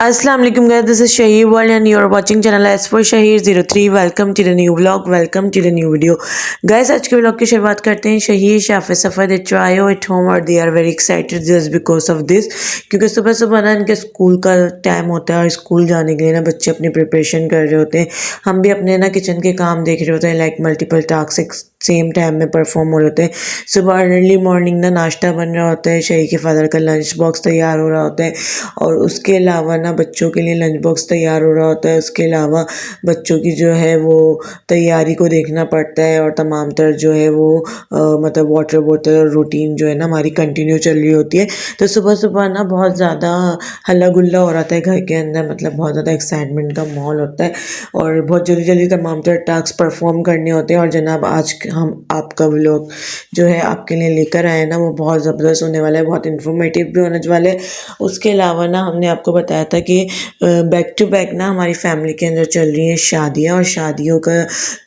Assalamu alaikum guys, this is Shahir World and you are watching channel S for Shahir03. Welcome to the new vlog, welcome to the new video. Guys, आज के vlog की शुरुआत करते हैं शहीर शाफे सफ़र दे ट्रायो एट होम और they are very excited just because of this, क्योंकि सुबह सुबह ना इनके स्कूल का टाइम होता है और स्कूल जाने के लिए ना बच्चे अपनी प्रिपरेशन कर रहे होते हैं। हम भी अपने ना किचन के काम देख रहे होते हैं, like multiple task same time में परफॉर्म हो रहे होते हैं। सुबह अर्ली मॉर्निंग ना नाश्ता बन रहा होता है, शहीर के फादर का लंच बॉक्स तैयार हो रहा होता है और उसके अलावा ना बच्चों के लिए लंच बॉक्स तैयार हो रहा होता है। उसके अलावा बच्चों की जो है वो तैयारी को देखना पड़ता है और तमाम तर जो है वो मतलब वाटर बोतल और रूटीन जो है ना हमारी कंटिन्यू चल रही होती है। तो सुबह सुबह ना बहुत ज़्यादा हल्ला गुल्ला हो रहा था घर के अंदर, मतलब बहुत ज़्यादा एक्साइटमेंट का माहौल होता है और बहुत जल्दी जल्दी तमाम तर टास्क परफॉर्म करने होते हैं। और जनाब आज हम आपका व्लॉग जो है आपके लिए लेकर आए ना वो बहुत ज़बरदस्त होने वाला है, बहुत इन्फॉर्मेटिव भी होने वाला है। उसके अलावा ना हमने आपको बताया था कि बैक टू बैक ना हमारी फैमिली के अंदर चल रही हैं शादियाँ और शादियों का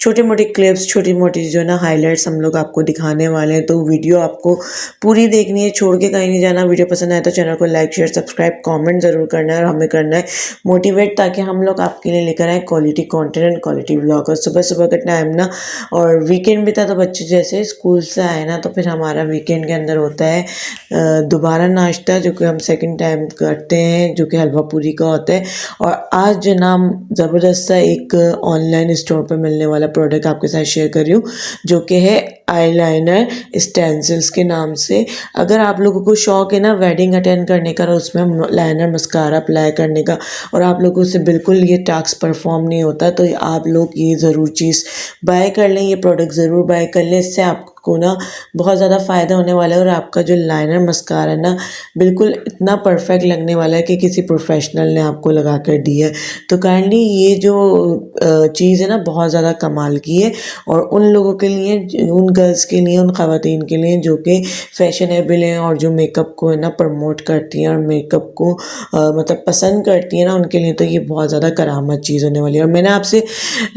छोटे मोटे क्लिप्स, छोटी मोटी जो ना हाइलाइट्स हम लोग आपको दिखाने वाले हैं। तो वीडियो आपको पूरी देखनी है, छोड़ के कहीं नहीं जाना। वीडियो पसंद आए तो चैनल को लाइक शेयर सब्सक्राइब कमेंट ज़रूर करना है और हमें करना है मोटिवेट, ताकि हम लोग आपके लिए लेकर आए quality content and quality vlog. और सुबह सुबह का टाइम ना और वीकेंड भी था, तो बच्चे जैसे स्कूल से आए ना तो फिर हमारा वीकेंड के अंदर होता है दोबारा नाश्ता, जो कि हम सेकंड टाइम करते हैं, जो कि हलवा पूरी का होता है। और आज जो नाम ज़बरदस्त सा एक ऑनलाइन स्टोर पर मिलने वाला प्रोडक्ट आपके साथ शेयर कर रही हूँ, जो कि है आईलाइनर स्टेंसिल्स के नाम से। अगर आप लोगों को शौक है ना वेडिंग अटेंड करने का और उसमें लाइनर मस्कारा अप्लाई करने का और आप लोगों से बिल्कुल ये टास्क परफॉर्म नहीं होता, तो आप लोग ये ज़रूर चीज़ बाय कर लें, ये प्रोडक्ट ज़रूर बाय कर लें। इससे आपको ना बहुत ज़्यादा फ़ायदा होने वाला है और आपका जो लाइनर मस्कारा है ना बिल्कुल इतना परफेक्ट लगने वाला है कि किसी प्रोफेशनल ने आपको लगा कर दी है। तो काइंडली ये जो चीज़ है ना बहुत ज़्यादा कमाल की है और उन लोगों के लिए, उन गर्ल्स के लिए, उन ख़वातीन के लिए जो कि फैशनेबल हैं और जो मेकअप को है ना प्रमोट करती हैं और मेकअप को मतलब पसंद करती हैं ना, उनके लिए तो ये बहुत ज़्यादा करामत चीज़ होने वाली है। और मैंने आपसे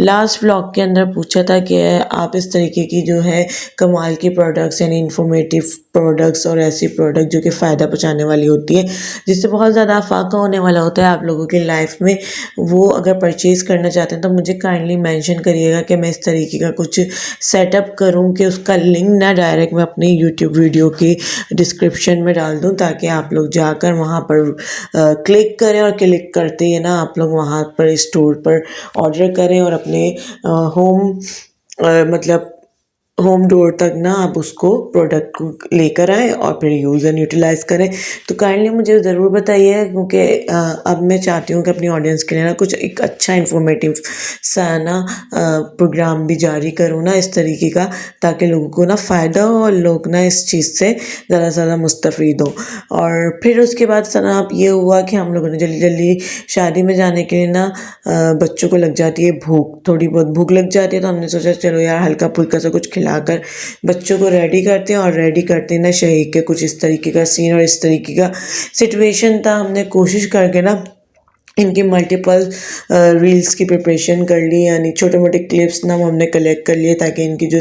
लास्ट व्लॉग के अंदर पूछा था कि आप इस तरीके की जो है कमाल की प्रोडक्ट्स यानी इन्फॉर्मेटिव प्रोडक्ट्स और ऐसी प्रोडक्ट जो कि फ़ायदा पहुँचाने वाली होती है, जिससे बहुत ज़्यादा अफाका होने वाला होता है आप लोगों की लाइफ में, वो अगर परचेज़ करना चाहते हैं तो मुझे काइंडली मेंशन करिएगा कि मैं इस तरीके का कुछ सेटअप करूं कि उसका लिंक ना डायरेक्ट मैं अपनी यूट्यूब वीडियो की डिस्क्रिप्शन में डाल दूं, ताकि आप लोग जाकर वहां पर क्लिक करें और क्लिक करते ही ना आप लोग वहां पर स्टोर पर ऑर्डर करें और अपने होम मतलब होम डोर तक ना आप उसको प्रोडक्ट को लेकर आएँ और फिर यूज़ एंड यूटिलाइज़ करें। तो काइंडली मुझे ज़रूर बताइए, क्योंकि अब मैं चाहती हूँ कि अपनी ऑडियंस के लिए ना कुछ एक अच्छा इन्फॉर्मेटिव सा ना प्रोग्राम भी जारी करूँ ना इस तरीके का, ताकि लोगों को ना फ़ायदा हो और लोग ना इस चीज़ से ज़्यादा से ज़्यादा मुस्तफ़ीद हों। और फिर उसके बाद जनाब ये हुआ कि हम लोगों ने जल्दी जल्दी शादी में जाने के लिए ना बच्चों को लग जाती है भूख, थोड़ी बहुत भूख लग जाती है, तो हमने सोचा चलो यार हल्का फुल्का सा कुछ खिलाकर बच्चों को रेडी करते हैं। और रेडी करते हैं ना शहीद के कुछ इस तरीके का सीन और इस तरीके का सिचुएशन था। हमने कोशिश करके ना इनकी मल्टीपल रील्स की प्रिपरेशन कर ली, यानी छोटे मोटे क्लिप्स ना हमने कलेक्ट कर लिए, ताकि इनकी जो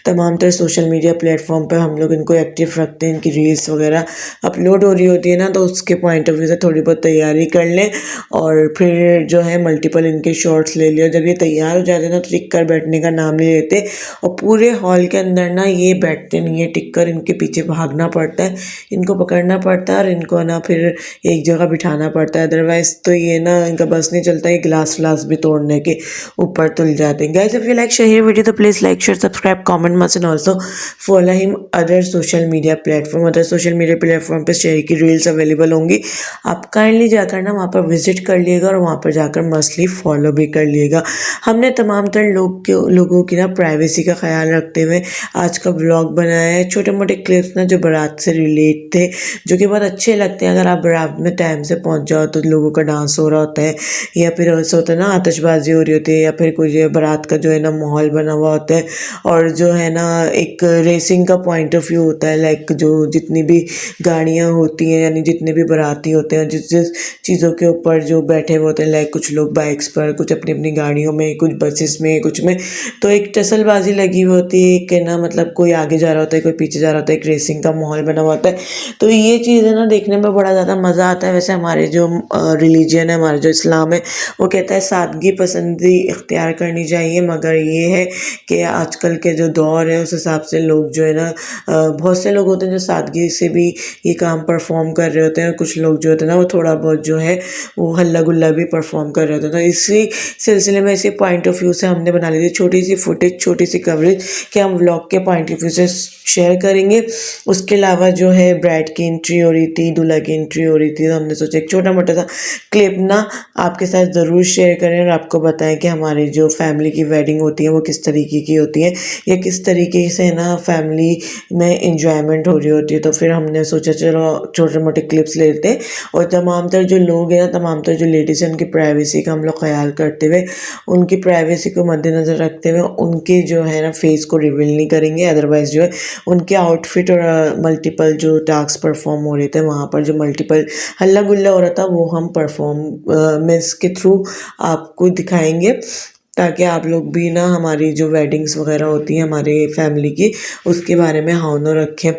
तमाम तरह सोशल मीडिया प्लेटफॉर्म पर हम लोग इनको एक्टिव रखते हैं, इनकी रील्स वगैरह अपलोड हो रही होती है ना, तो उसके पॉइंट ऑफ व्यू से थोड़ी बहुत तैयारी कर लें और फिर जो है मल्टीपल इनके शॉर्ट्स ले लिया। जब ये तैयार हो जाते ना तो टिक कर बैठने का नाम नहीं लेते और पूरे हॉल के अंदर ना ये बैठते नहीं है, टिक कर इनके पीछे भागना पड़ता है, इनको पकड़ना पड़ता है और इनको ना फिर एक जगह बिठाना पड़ता है, अदरवाइज़ तो ये ना इनका बस नहीं चलता है, गिलास फ्लास भी तोड़ने के ऊपर तुल जाते हैं। Guys if you like Shaheer video तो please like share subscribe comment must and also follow him other social media platform. Other social media platform पर शहीर की रील्स अवेलेबल होंगी, आप काइंडली जाकर ना वहाँ पर विजिट कर लिएगा और वहाँ पर जाकर मस्टली फॉलो भी कर लिएगा। हमने तमाम तर लोगों की ना प्राइवेसी का ख्याल रखते हुए आज का व्लॉग बनाया है। छोटे मोटे क्लिप्स ना जो बारात से रिलेट थे, जो कि बहुत अच्छे लगते हैं। अगर आप बारात में टाइम से पहुँच जाओ तो लोगों का डांस हो रहा होता है या फिर ऐसा होता है ना आतिशबाजी हो रही होती है या फिर कोई बारात का जो है ना माहौल बना हुआ होता है और जो है ना एक रेसिंग का पॉइंट ऑफ व्यू होता है, लाइक जो जितनी भी गाड़ियाँ होती हैं यानी जितने भी बाराती होते हैं जिस जिस चीज़ों के ऊपर जो बैठे हुए होते हैं, लाइक कुछ लोग बाइक्स पर, कुछ अपनी अपनी गाड़ियों में, कुछ बसेस में, कुछ में, तो एक टसलबाजी लगी हुई होती है कि ना मतलब कोई आगे जा रहा होता है कोई पीछे जा रहा होता है, एक रेसिंग का माहौल बना हुआ होता है। तो ये चीज़ है ना देखने में बड़ा ज़्यादा मज़ा आता है। वैसे हमारे जो रिलीजन रिलीजन है, हमारा जो इस्लाम है वो कहता है सादगी पसंदी इख्तियार करनी चाहिए, मगर ये है कि आजकल के जो दौर है उस हिसाब से लोग जो है ना बहुत से लोग होते हैं जो सादगी से भी ये काम परफॉर्म कर रहे होते हैं, कुछ लोग जो होते हैं ना वो थोड़ा बहुत जो है वो हल्ला गुल्ला भी परफॉर्म कर रहे होते हैं। तो इसी सिलसिले में इसी पॉइंट ऑफ व्यू से हमने बना ली थी छोटी सी फुटेज, छोटी सी कवरेज कि हम व्लॉग के पॉइंट ऑफ व्यू से शेयर करेंगे। उसके अलावा जो है ब्राइड की एंट्री हो रही थी, दूल्हा की एंट्री हो रही थी, तो हमने सोचा एक छोटा मोटा सा क्लिप ना आपके साथ ज़रूर शेयर करें और आपको बताएं कि हमारी जो फैमिली की वेडिंग होती है वो किस तरीके की होती है या किस तरीके से ना फैमिली में इंजॉयमेंट हो रही होती है। तो फिर हमने सोचा चलो छोटे मोटे क्लिप्स ले लेते हैं और तमाम तर जो लोग हैं ना, तमाम तर जो लेडीज़ हैं, उनकी प्राइवेसी का हम लोग ख्याल करते हुए, उनकी प्राइवेसी को मद्देनज़र रखते हुए उनके जो है ना फेस को रिवील नहीं करेंगे। अदरवाइज़ जो है उनके आउटफिट और मल्टीपल जो टास्क परफॉर्म हो रहे थे वहाँ पर जो मल्टीपल हल्ला गुल्ला हो रहा था वो हम परफॉर्मेंस के थ्रू आपको दिखाएंगे, ताकि आप लोग भी ना हमारी जो वेडिंग्स वगैरह होती हैं हमारे फैमिली की उसके बारे में हाँ रखें।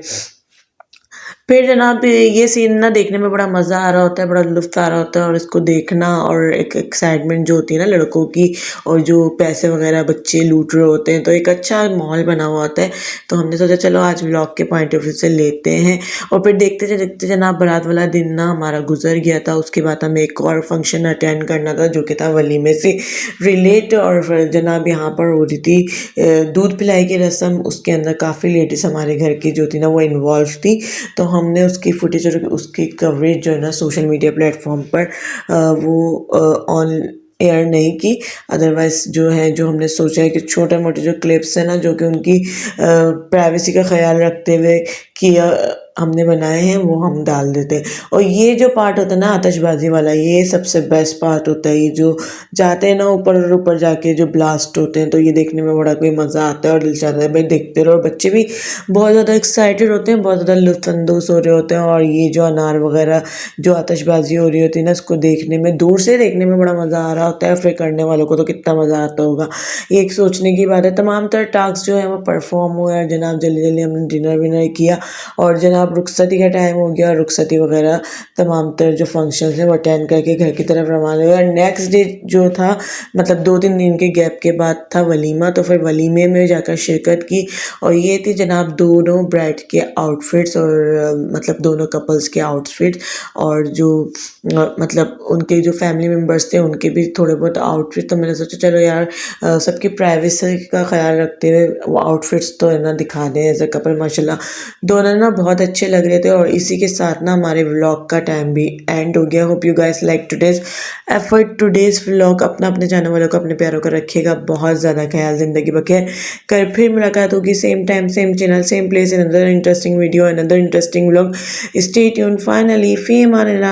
फिर जनाब ये सीन ना देखने में बड़ा मज़ा आ रहा होता है, बड़ा लुत्फ़ आ रहा होता है और इसको देखना और एक एक्साइटमेंट जो होती है ना लड़कों की, और जो पैसे वगैरह बच्चे लूट रहे होते हैं, तो एक अच्छा माहौल बना हुआ होता है। तो हमने सोचा चलो आज व्लॉग के पॉइंट ऑफ व्यू से लेते हैं और फिर देखते जनाब बारात वाला दिन ना हमारा गुजर गया था। उसके बाद हमें एक और फंक्शन अटेंड करना था जो कि था वलीमे से रिलेट, और फिर जनाब यहाँ पर हो रही थी दूध पिलाई की रस्म। उसके अंदर काफ़ी लेडीज़ हमारे घर की जो थी ना वो इन्वॉल्व थी, तो हमने उसकी फुटेज और उसकी कवरेज जो है ना सोशल मीडिया प्लेटफॉर्म पर वो ऑन एयर नहीं की। अदरवाइज़ जो है जो हमने सोचा है कि छोटे मोटे जो क्लिप्स हैं ना जो कि उनकी प्राइवेसी का ख्याल रखते हुए किया हमने बनाए हैं वो हम डाल देते हैं। और ये जो पार्ट होता है ना आतिशबाजी वाला, ये सबसे बेस्ट पार्ट होता है। ये जो जाते हैं ना ऊपर और ऊपर जाके जो ब्लास्ट होते हैं, तो ये देखने में बड़ा कोई मज़ा आता है और दिल चाहता है भाई देखते रहो। बच्चे भी बहुत ज़्यादा एक्साइटेड होते हैं, बहुत ज़्यादा लुत्फ़अंदोज़ हो रहे होते हैं, और ये जो अनार वगैरह जो आतिशबाजी हो रही होती है ना इसको देखने में, दूर से देखने में बड़ा मज़ा आ रहा होता है, फिर करने वालों को तो कितना मज़ा आता होगा ये एक सोचने की बात है। तमाम तर टास्क जो है वो परफॉर्म हुए और जनाब जल्दी जल्दी हमने डिनर विनर किया और जनाब रुखसती का टाइम हो गया और रुखसती वगैरह तमाम तर जो फंक्शंस हैं वो अटेंड करके घर की तरफ रवाना हुए। और नेक्स्ट डे जो था मतलब 2-3 दिन के गैप के बाद था वलीमा, तो फिर वलीमे में जाकर शिरकत की और ये थी जनाब दोनों ब्राइड के आउटफिट्स और मतलब दोनों कपल्स के आउटफिट्स, और जो मतलब उनके जो फैमिली मेम्बर्स थे उनके भी थोड़े बहुत आउटफिट। तो मैंने सोचा चलो यार सबकी प्राइवेसी का ख्याल रखते हुए वो आउटफिट्स तो है ना दिखा दें एज अ कपल। माशाल्लाह दोनों ना बहुत अच्छे लग रहे थे और इसी के साथ ना हमारे व्लॉग का टाइम भी एंड हो गया। Hope you guys like today's effort, today's vlog. अपने जाने वालों को अपने प्यारों का रखिएगा बहुत ज़्यादा ख्याल। ज़िंदगी बखैर। कर फिर मुलाकात होगी same time same channel same place in another interesting video, another interesting vlog. Stay tuned. Finally fee Aman Allah.